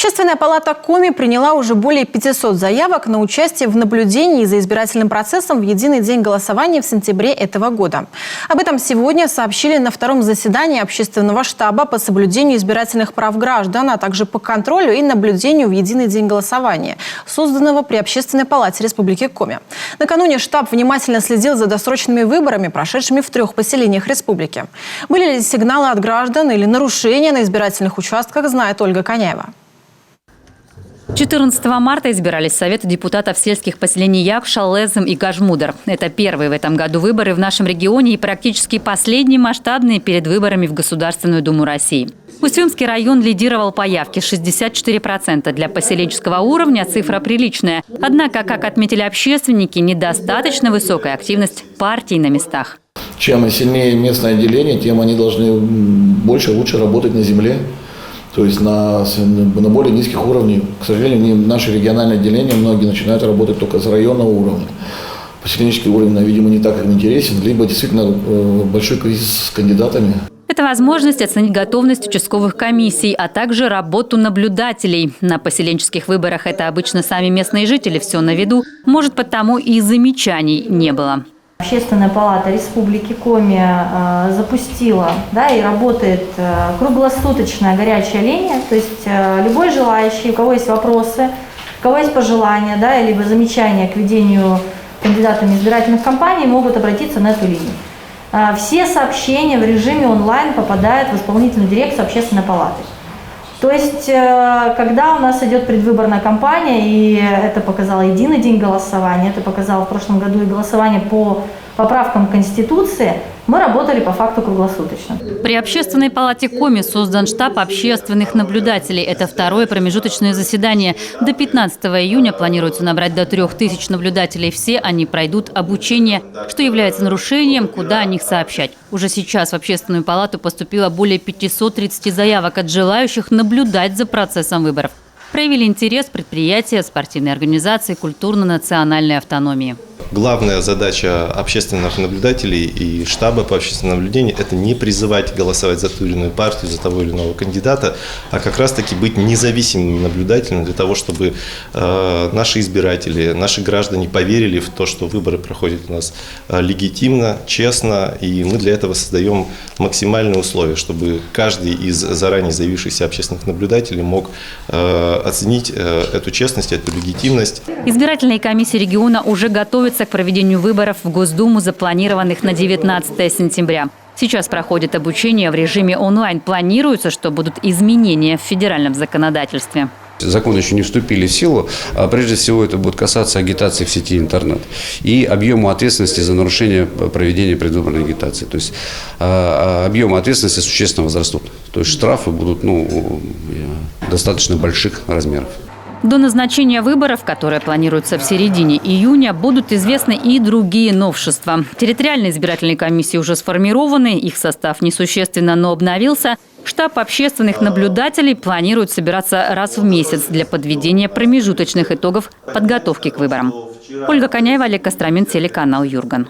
Общественная палата Коми приняла уже более 500 заявок на участие в наблюдении за избирательным процессом в единый день голосования в сентябре этого года. Об этом сегодня сообщили на втором заседании общественного штаба по соблюдению избирательных прав граждан, а также по контролю и наблюдению в единый день голосования, созданного при Общественной палате Республики Коми. Накануне штаб внимательно следил за досрочными выборами, прошедшими в 3 поселениях республики. Были ли сигналы от граждан или нарушения на избирательных участках, знает Ольга Коняева. 14 марта избирались Советы депутатов сельских поселений Якша, Лезем и Гажмудер. Это первые в этом году выборы в нашем регионе и практически последние масштабные перед выборами в Государственную Думу России. Усть-Илимский район лидировал по явке – 64%. Для поселенческого уровня цифра приличная. Однако, как отметили общественники, недостаточно высокая активность партий на местах. Чем сильнее местное отделение, тем они должны больше и лучше работать на земле. То есть на более низких уровнях. К сожалению, наши региональные отделения, многие начинают работать только с районного уровня. Поселенческий уровень, видимо, не так им интересен, либо действительно большой кризис с кандидатами. Это возможность оценить готовность участковых комиссий, а также работу наблюдателей. На поселенческих выборах это обычно сами местные жители, все на виду. Может, потому и замечаний не было. Общественная палата Республики Коми запустила, и работает круглосуточная горячая линия. То есть любой желающий, у кого есть вопросы, у кого есть пожелания, либо замечания к ведению кандидатами избирательных кампаний, могут обратиться на эту линию. Все сообщения в режиме онлайн попадают в исполнительную дирекцию Общественной палаты. То есть, когда у нас идет предвыборная кампания, и это показал единый день голосования, это показало в прошлом году и голосование по поправкам Конституции, мы работали по факту круглосуточно. При Общественной палате Коми создан штаб общественных наблюдателей. Это второе промежуточное заседание. До 15 июня планируется набрать до 3000 наблюдателей. Все они пройдут обучение, что является нарушением, куда о них сообщать. Уже сейчас в Общественную палату поступило более 530 заявок от желающих наблюдать за процессом выборов. Проявили интерес предприятия, спортивные организации, культурно-национальной автономии. Главная задача общественных наблюдателей и штаба по общественному наблюдению – это не призывать голосовать за ту или иную партию, за того или иного кандидата, а как раз-таки быть независимыми наблюдателями для того, чтобы наши избиратели, наши граждане поверили в то, что выборы проходят у нас легитимно, честно, и мы для этого создаем максимальные условия, чтобы каждый из заранее заявившихся общественных наблюдателей мог оценить эту честность, эту легитимность. Избирательные комиссии региона уже готовятся к проведению выборов в Госдуму, запланированных на 19 сентября. Сейчас проходит обучение в режиме онлайн. Планируется, что будут изменения в федеральном законодательстве. Законы еще не вступили в силу, а прежде всего это будет касаться агитации в сети интернет и объема ответственности за нарушение проведения предвыборной агитации. То есть объемы ответственности существенно возрастут. То есть штрафы будут достаточно больших размеров. До назначения выборов, которые планируются в середине июня, будут известны и другие новшества. Территориальные избирательные комиссии уже сформированы, их состав несущественно, но обновился. Штаб общественных наблюдателей планирует собираться раз в месяц для подведения промежуточных итогов подготовки к выборам. Ольга Коняева, Олег Костромин, телеканал Юрган.